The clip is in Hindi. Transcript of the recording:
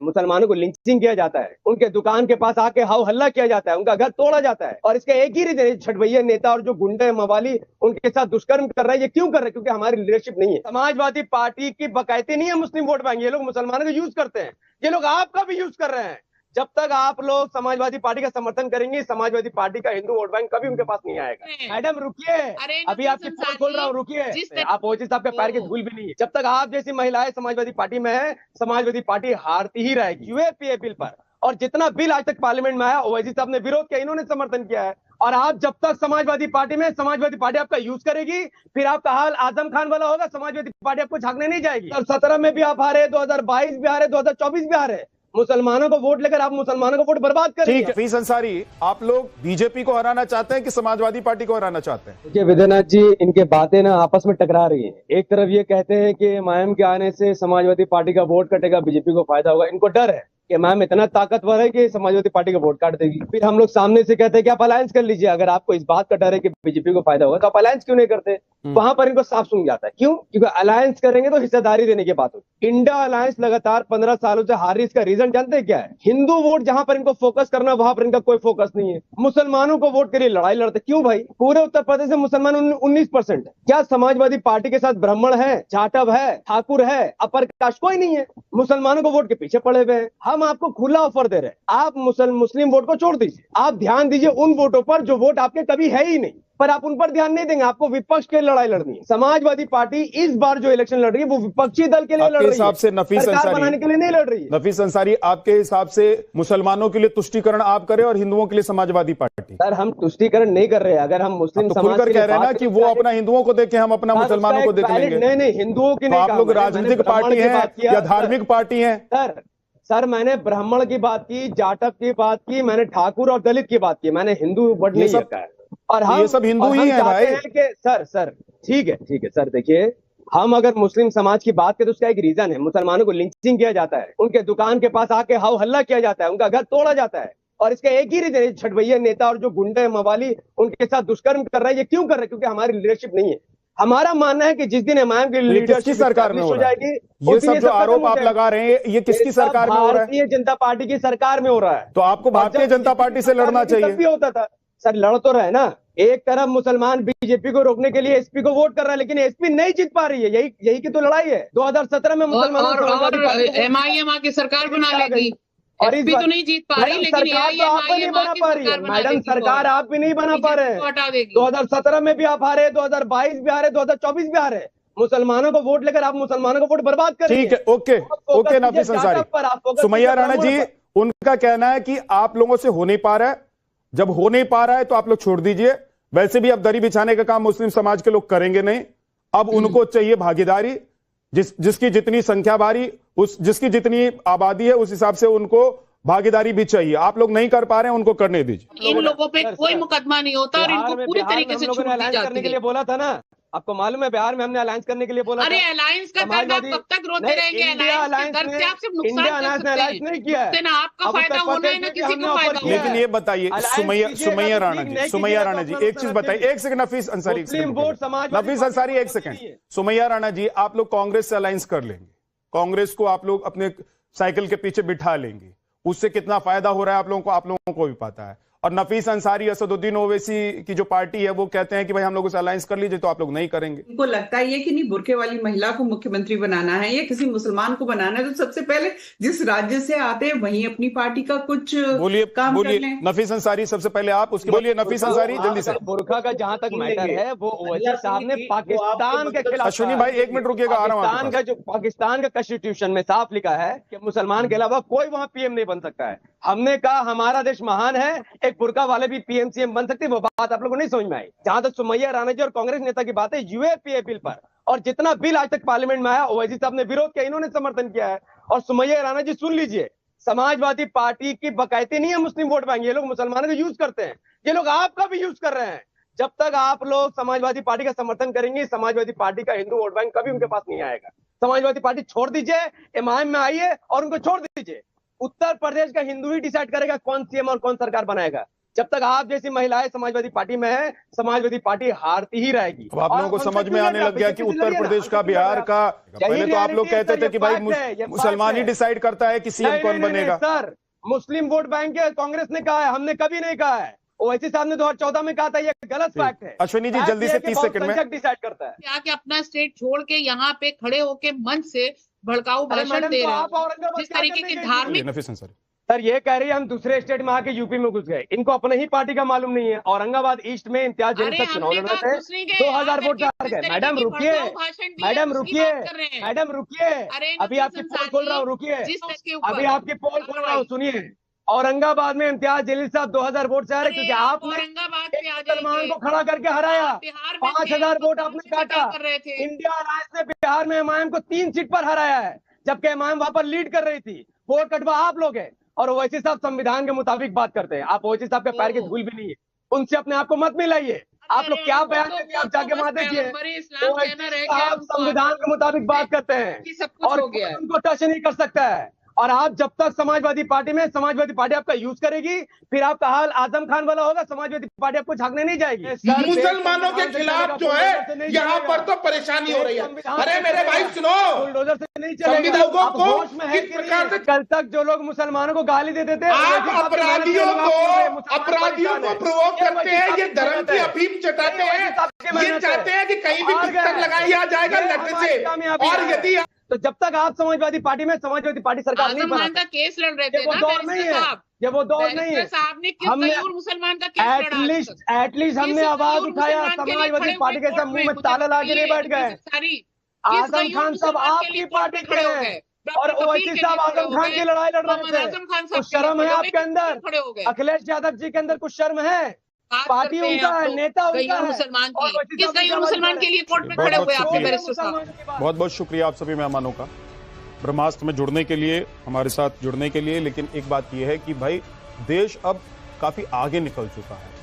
मुसलमानों को लिंचिंग किया जाता है, उनके दुकान के पास आके हाव हल्ला किया जाता है, उनका घर तोड़ा जाता है। और इसका एक ही रीजन है, छठभैया नेता और जो गुंडे मवाली उनके साथ दुष्कर्म कर रहे हैं। ये क्यों कर रहे हैं? क्योंकि हमारी लीडरशिप नहीं है। समाजवादी पार्टी की बकायदे नहीं है मुस्लिम वोट बैंक, ये लोग मुसलमानों को यूज करते हैं, ये लोग आपका भी यूज कर रहे हैं। जब तक आप लोग समाजवादी पार्टी का समर्थन करेंगे, समाजवादी पार्टी का हिंदू वोट बैंक कभी उनके पास नहीं आएगा। मैडम रुकिए, अभी आपकी पोल खोल रहा हूँ, रुकिए। आप ओवैसी साहब के पैर की धूल भी नहीं है। जब तक आप जैसी महिलाएं समाजवादी पार्टी में है, समाजवादी पार्टी हारती ही रहेगी यूएपीए बिल पर। और जितना बिल आज तक पार्लियामेंट में आया, ओवैसी साहब ने विरोध किया, इन्होंने समर्थन किया है। और आप जब तक समाजवादी पार्टी में, समाजवादी पार्टी आपका यूज करेगी, फिर आपका हाल आजम खान वाला होगा। समाजवादी पार्टी आपको झांकने नहीं जाएगी। 2017 में भी आप हारे, 2022 भी हारे, 2024 भी हारे। मुसलमानों को वोट लेकर आप मुसलमानों को वोट बर्बाद करेंगे। ठीक है हफीज अंसारी, आप लोग बीजेपी को हराना चाहते हैं कि समाजवादी पार्टी को हराना चाहते हैं? देखिए विद्यानाथ जी, इनके बातें ना आपस में टकरा रही हैं। एक तरफ ये कहते हैं कि एमआईएम के आने से समाजवादी पार्टी का वोट कटेगा, बीजेपी को फायदा होगा। इनको डर है कि एमआईएम इतना ताकतवर है कि समाजवादी पार्टी का वोट काट देगी। फिर हम लोग सामने से कहते हैं कि आप अलायंस कर लीजिए। अगर आपको इस बात का डर है कि बीजेपी को फायदा होगा तो आप अलायंस क्यों नहीं करते? वहां पर इनको साफ सुन जाता है। क्यों? क्योंकि अलायंस करेंगे तो हिस्सेदारी देने की बात होगी। इंडिया अलायंस लगातार 15 सालों से हार रही, इसका रीजन जानते हैं क्या है? हिंदू वोट जहां पर इनको फोकस करना, वहां पर इनका कोई फोकस नहीं है। मुसलमानों को वोट के लिए लड़ाई लड़ते। क्यों भाई? पूरे उत्तर प्रदेश में मुसलमान 19% है। क्या समाजवादी पार्टी के साथ ब्राह्मण है, जाटव है, ठाकुर है, अपर कास्ट कोई नहीं है? मुसलमानों को वोट के पीछे पड़े हुए हैं। हम आपको खुला ऑफर दे रहे हैं, आप मुस्लिम वोट को छोड़ दीजिए, आप ध्यान दीजिए उन वोटों पर जो वोट आपके कभी है ही नहीं। पर आप उन पर ध्यान नहीं देंगे, आपको विपक्ष के लड़ाई लड़नी है। समाजवादी पार्टी इस बार जो इलेक्शन लड़ रही है वो विपक्षी दल के लिए लड़ रही है, हिसाब से नफीस अंसारी बनाने के लिए नहीं लड़ रही है। नफीस अंसारी, आपके हिसाब से मुसलमानों के लिए तुष्टीकरण आप करें और हिंदुओं के लिए समाजवादी पार्टी? सर हम तुष्टीकरण नहीं कर रहे हैं। अगर हम मुस्लिम तो खुलकर कह रहे हैं ना कि वो अपना हिंदुओं को देखे, हम अपना मुसलमानों को देख लेंगे। नहीं, हिंदुओं की नहीं, आप लोग राजनीतिक पार्टी है या धार्मिक पार्टी है? सर मैंने ब्राह्मण की बात की, जाटव की बात की, मैंने ठाकुर और दलित की बात की, मैंने हिंदू वर्ड नहीं रखा है। और हम ये सब हिंदू ही है भाई। सर ठीक है सर, देखिए हम अगर मुस्लिम समाज की बात करें तो उसका एक रीजन है। मुसलमानों को लिंचिंग किया जाता है, उनके दुकान के पास आके हाव हल्ला किया जाता है, उनका घर तोड़ा जाता है। और इसका एक ही रीजन है, छठभैया नेता और जो गुंडे मवाली उनके साथ दुष्कर्म कर रहे हैं। ये क्यों कर रहे हैं? क्योंकि हमारी लीडरशिप नहीं है। हमारा मानना है कि जिस दिन एमआईएम की लीडरशिप सरकार में हो जाएगी, ये सब जो आरोप आप लगा रहे हैं, ये किसकी सरकार में हो रहा है? भारतीय जनता पार्टी की सरकार में हो रहा है। तो आपको भारतीय जनता पार्टी से लड़ना चाहिए। भी होता था सर, लड़ तो रहे ना। एक तरफ मुसलमान बीजेपी को रोकने के लिए एसपी को वोट कर रहा है, लेकिन एसपी नहीं जीत पा रही है। यही की तो लड़ाई है। 2017 में मुसलमानों और एमआईएम आके सरकार बना लेगी। और एसपी तो नहीं जीत पा रही, लेकिन नहीं बना पा रही है। मैडम सरकार आप भी नहीं बना पा रहे हैं। 2017 में भी आप हारे, 2022 भी हारे, 2024 भी हारे। मुसलमानों को वोट लेकर आप मुसलमानों को वोट बर्बाद करेंगे। ठीक है, ओके नफीस अंसारी। सुमैया राणा जी, उनका कहना है कि आप लोगों से हो नहीं पा रहा है। जब हो नहीं पा रहा है तो आप लोग छोड़ दीजिए। वैसे भी अब दरी बिछाने का काम मुस्लिम समाज के लोग करेंगे नहीं। अब उनको चाहिए भागीदारी। जिसकी जितनी संख्या भारी, जिसकी जितनी आबादी है, उस हिसाब से उनको भागीदारी भी चाहिए। आप लोग नहीं कर पा रहे हैं, उनको करने दीजिए। इन लोगों पे कोई मुकदमा नहीं होता और इनको पूरी तरीके से छूट दी जाती है। करने के लिए बोला था ना, आपको मालूम है बिहार में हमने अलायंस करने के लिए बोला। अरे अलायंस का दर्द आप कब तक रोते रहेंगे? अलायंस के दर्द से आप सिर्फ नुकसान कर सकते हैं। नहीं किया है ना आपका फायदा होना है ना किसी को फायदा होना है। लेकिन ये बताइए सुमैया राणा जी एक चीज बताइए। एक सेकंड नफीस अंसारी, नफीस अंसारी एक सेकंड। सुमैया राणा जी, आप लोग कांग्रेस से अलायंस कर लेंगे, कांग्रेस को आप लोग अपने साइकिल के पीछे बिठा लेंगे, उससे कितना फायदा हो रहा है आप लोगों को भी पता है। और नफीस अंसारी, असदुद्दीन ओवैसी की जो पार्टी है वो कहते हैं कि भाई हम लोग उसे अलायंस कर लीजिए, तो आप लोग नहीं करेंगे। उनको लगता है कि नहीं, बुरके वाली महिला को मुख्यमंत्री बनाना है या किसी मुसलमान को बनाना है, तो सबसे पहले जिस राज्य से आते हैं वहीं अपनी पार्टी का कुछ काम कर लें। नफीस अंसारी सबसे पहले आप, उसके बोलिए नफीस अंसारी जल्दी से। बुरखा का जहां तक मैटर है, वो ओवैसी साहब ने पाकिस्तान के खिलाफ, अश्विनी भाई 1 मिनट रुकिएगा, आ रहा हूं। पाकिस्तान का कॉन्स्टिट्यूशन में साफ लिखा है कि मुसलमान के अलावा कोई वहां पीएम नहीं बन सकता है। हमने कहा हमारा देश महान है, एक बुरका वाले भी पीएम सीएम बन सकते हैं। वो बात आप लोगों को नहीं समझ में आई। जहां तक सुमैया राणा जी और कांग्रेस नेता की बात है यूएपीए बिल पर, और जितना बिल आज तक पार्लियामेंट में आया, ओवैसी साहब ने विरोध किया, इन्होंने समर्थन किया है। और सुमैया राणा जी सुन लीजिए, समाजवादी पार्टी की बकायदे नहीं है मुस्लिम वोट बैंक। ये लोग मुसलमानों को यूज करते हैं, ये लोग आपका भी यूज कर रहे हैं। जब तक आप लोग समाजवादी पार्टी का समर्थन करेंगे, समाजवादी पार्टी का हिंदू वोट बैंक कभी उनके पास नहीं आएगा। समाजवादी पार्टी छोड़ दीजिए, एमआईएम में आइए और उनको छोड़ दीजिए। उत्तर प्रदेश का हिंदू ही डिसाइड करेगा कौन सीएम और कौन सरकार बनाएगा। जब तक आप जैसी महिलाएं समाजवादी पार्टी में है, समाजवादी पार्टी हारती ही रहेगी। अब आप लोगों को समझ में आने लग गया कि उत्तर प्रदेश का, बिहार का, पहले तो आप लोग कहते थे कि भाई मुसलमान ही डिसाइड करता है कि सीएम कौन बनेगा। सर, मुस्लिम वोट बैंक है, कांग्रेस ने कहा है, हमने कभी नहीं कहा है। ओवैसी साहब ने 2014 में कहा था, ये गलत फैक्ट है। अश्विनी जी जल्दी से 30 सेकंड में डिसाइड करता है। क्या कि अपना स्टेट छोड़ के यहाँ पे खड़े होके मंच से भड़काऊ भाषण दे रहे हैं, जिस तरीके की धार्मिक। सर ये कह रही है हम दूसरे स्टेट में आके यूपी में घुस गए, इनको अपने ही पार्टी का मालूम नहीं है। औरंगाबाद ईस्ट में इम्तियाज जलील साहब चुनाव लड़ रहे थे, 2000 वोट हार गए। मैडम रुकिए, मैडम रुकिए, मैडम रुकिए, अभी आपकी पोल खोल रहा हूँ, रुकिए, अभी आपकी पोल खोल रहा हूँ, सुनिए। औरंगाबाद में इम्तियाज जलील साहब 2000 वोट से आ रहे, क्योंकि आपने मुसलमान को खड़ा करके हराया। 5000 वोट आपने काटा। इंडिया अलायंस ने बिहार में एमआईएम को 3 सीट पर हराया है, जबकि एमआईएम वहां पर लीड कर रही थी। वोट कटवा आप लोग है, और ओवैसी साहब संविधान के मुताबिक बात करते हैं। आप ओवैसी साहब के पैर की धूल भी नहीं है, उनसे अपने आप को मत मिलाइए। आप लोग क्या बयान देते हैं, आप जाके वहां देखिए। आप संविधान के मुताबिक बात करते हैं और उनको टच नहीं कर सकता है। और आप जब तक समाजवादी पार्टी में, समाजवादी पार्टी आपका यूज करेगी, फिर आपका हाल आजम खान वाला होगा। समाजवादी पार्टी आपको झांकने नहीं जाएगी। मुसलमानों के खिलाफ जो है यहाँ पर तो परेशानी हो रही है। अरे मेरे भाई सुनो, बुलडोजर से नहीं चलेगा। कल तक जो लोग मुसलमानों को गाली देते थे, आप अपराधियों को प्रोवोक करते हैं, ये धर्म की अफीम चटाते हैं, ये चाहते हैं कि कहीं भी पिस्टल लगाया जाएगा लठ से। और यदि तो जब तक आप समाजवादी पार्टी में, समाजवादी पार्टी सरकार नहीं बनाती, का केस लड़ रहे थे वो दौर नहीं है, ये वो दौर नहीं है। साहब ने हमने मुसलमान का केस लड़ा, एटलीस्ट हमने आवाज उठाया, समाजवादी पार्टी के सब मुंह में ताला लाके नहीं बैठ गए। आजम खान साहब आपकी पार्टी के हैं, और ओवैसी साहब आजम खान की लड़ाई लड़ रहे थे। कुछ शर्म है आपके अंदर? अखिलेश यादव जी के अंदर कुछ शर्म है? पार्टी उनका है, नेता उनका है। मुसलमान मुसलमान के लिए कोर्ट में खड़े हुए आपके बैरिस्टर साहब। बहुत बहुत शुक्रिया आप सभी मेहमानों का ब्रह्मास्त्र में जुड़ने के लिए, हमारे साथ जुड़ने के लिए। लेकिन एक बात यह है कि भाई देश अब काफी आगे निकल चुका है।